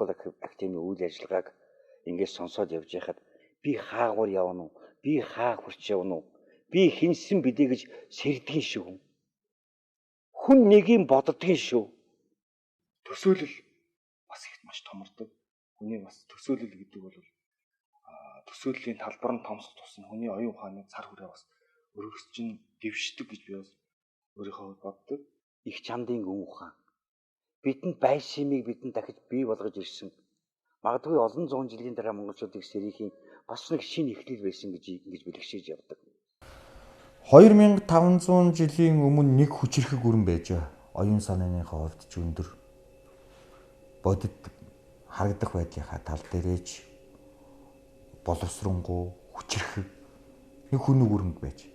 Монголын академийн үйл ажиллагааг ингэж сонсоод явж байхад би хаагуур явна уу? Би хаа хүрч явна уу? Би хинсэн бидээ гэж сэрдгийн шүү. Хүн нэгийг боддгийн шүү. Төсөөлөл бас их маш томордог. Хүний бас төсөөлөл гэдэг бол төсөөллийн талбар нь томсох тусам хүний оюун ухааны цар хүрээ бас өргөсчин дэвшдэг гэж би бас өөрийнхөө боддог. Их чамдын өвн ухаан. Бидэнд байшимыг бидэнд дахиж бий болгож ирсэн. Магадгүй олон зуун жилийн дараа монголчуудыг сэрийхийн бас нэг шинэ эхлэл байсан гэж ингэж бэлгшээж явдаг. 2500 жилийн өмнө нэг хүчирхэг өрн байжээ. Оюун санааныхаа хувьд ч өндөр. Бодит харагдах байдлынхаа тал дээрээч боловсронгуй хүчирхэг нэг хүнэг өрнг байж.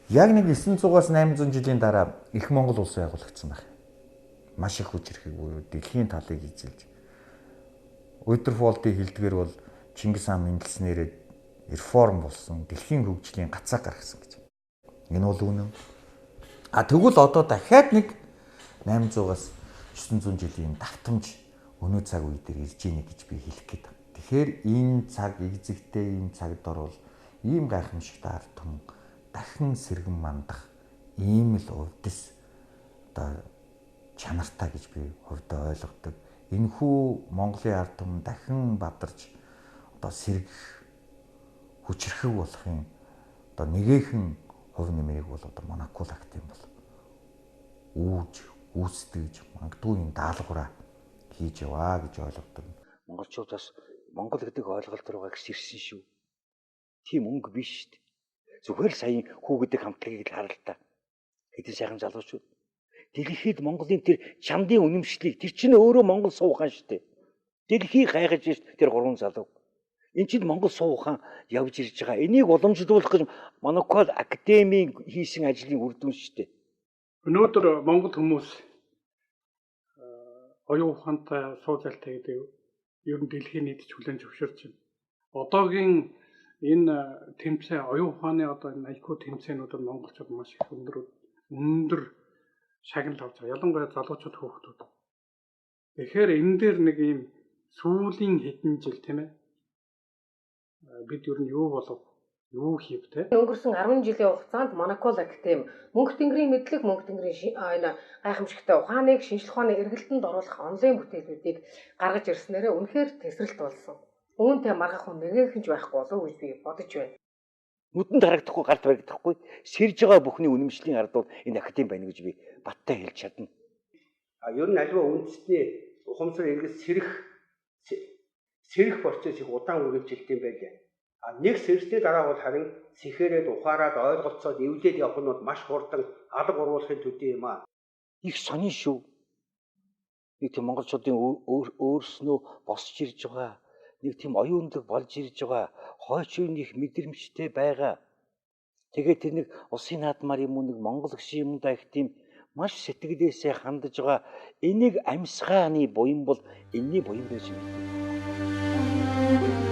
Яг нэг 900-аас 800 жилийн дараа их Монгол улс байгуулагдсан байна. Маш их хүчирхэг буюу дэлхийн талыг эзэлж. Уйтерфолдын хэлдгээр бол Чингис хаан мэндэлснээр реформ болсон, дэлхийн хөгжлийн гацааг гаргасан гэж. Энэ бол үнэн. Тэгвэл одоо дахиад нэг 800-аас 900 жилийн давтамж өнөө цаг үе дээр ирж ийнэ гэж би хэлэх гээд байна. Тэгэхээр энэ цаг экзэгтэй энэ цагт орвол ийм гайхамшигтай ард түмэн дахин сэргэн мандах ийм л увдис одоо чанартай гэж би хувьдаа ойлгодог. Энэхүү Монголын ард түмэн дахин бадарч одоо сэргэх хүчрхэг болохын одоо нэгэн хувь нэмрийг бол одоо Монакул актем бол үүсдэж магадгүй энэ даалгавраа хийж яваа гэж ойлгодог. Монголчууд бас Монгол гэдэг ойлголт руугаа гисэрсэн шүү. Тийм өнгө биш шүү дээ. Зүгээр л сая хүү гэдэг хамтлагийг л харал та. Хэдэн сайхан залуучууд. Дэлхийд Монголын тэр чамдын үнэмшлийг тэр чинь өөрөө Монгол суухан шүү дээ. Дэлхийг хайгаж ш тэр гурван залуу. Энд чинь Монгол суухан явж ирж байгаа. Энийг уламжлуулах гэж Монакул академийн хийсэн ажлын үр дүн шүү дээ. Өнөөдөр Монгол хүмүүс оюун ухаантай сууцалтай гэдэг ер нь дэлхийн нийт хүлээн зөвшөөрч байна. Одоогийн энэ тэмцээн оюун ухааны одоо энэ IQ тэмцээнүүд нь монголчууд маш их өндөр шагнал авч байгаа. Ялангуяа залуучууд хүүхдүүд. Тэгэхээр энэ дээр нэг ийм сүүлийн хэдэн жил тийм ээ. Бид ер нь юу болов? Юу хийв те? Өнгөрсөн 10 жилийн хугацаанд Монакул академи мөнх тэнгэрийн мэдлэг, мөнх тэнгэрийн энэ гайхамшигтай ухааныг шинжлэх ухааны эргэлтэнд оруулах онлайн бүтээлүүдийг гаргаж ирснээрээ үнэхээр тесрэлт болсон. Үүнтэй маргах хүн нэгэнхэн ч байхгүй болов уу гэж би бодож байна. Нүдэнд харагдахгүй, гарт баригдахгүй сэрж байгаа бүхний үнэмшлийн ард бол энэ академи байна гэж би баттай хэлж чадна. Ер нь аливаа үндэсний ухамсар эргэл сэрэх процесс их удаан үргэлжилт юм байлаа. Нэг сэрсний дараа бол харин сэхээрээд ухаарад ойлголцоод эвлээд явах нь маш хурдан алга уруулахын төдий юм аа. Их сонин шүү. Нэг тийм монголчуудын өөрснөө босч ирж байгаа. Нэг тийм оюунлаг болж ирж байгаа. Хойчын их мэдрэмжтэй байгаа. Тэгээд тэр нэг улсын наадмаар юм уу нэг монгол гişin юм да их тийм маш сэтгэлээсээ хандж байгаа. Энийг амьсгааны буян бол энэний буян байж байна.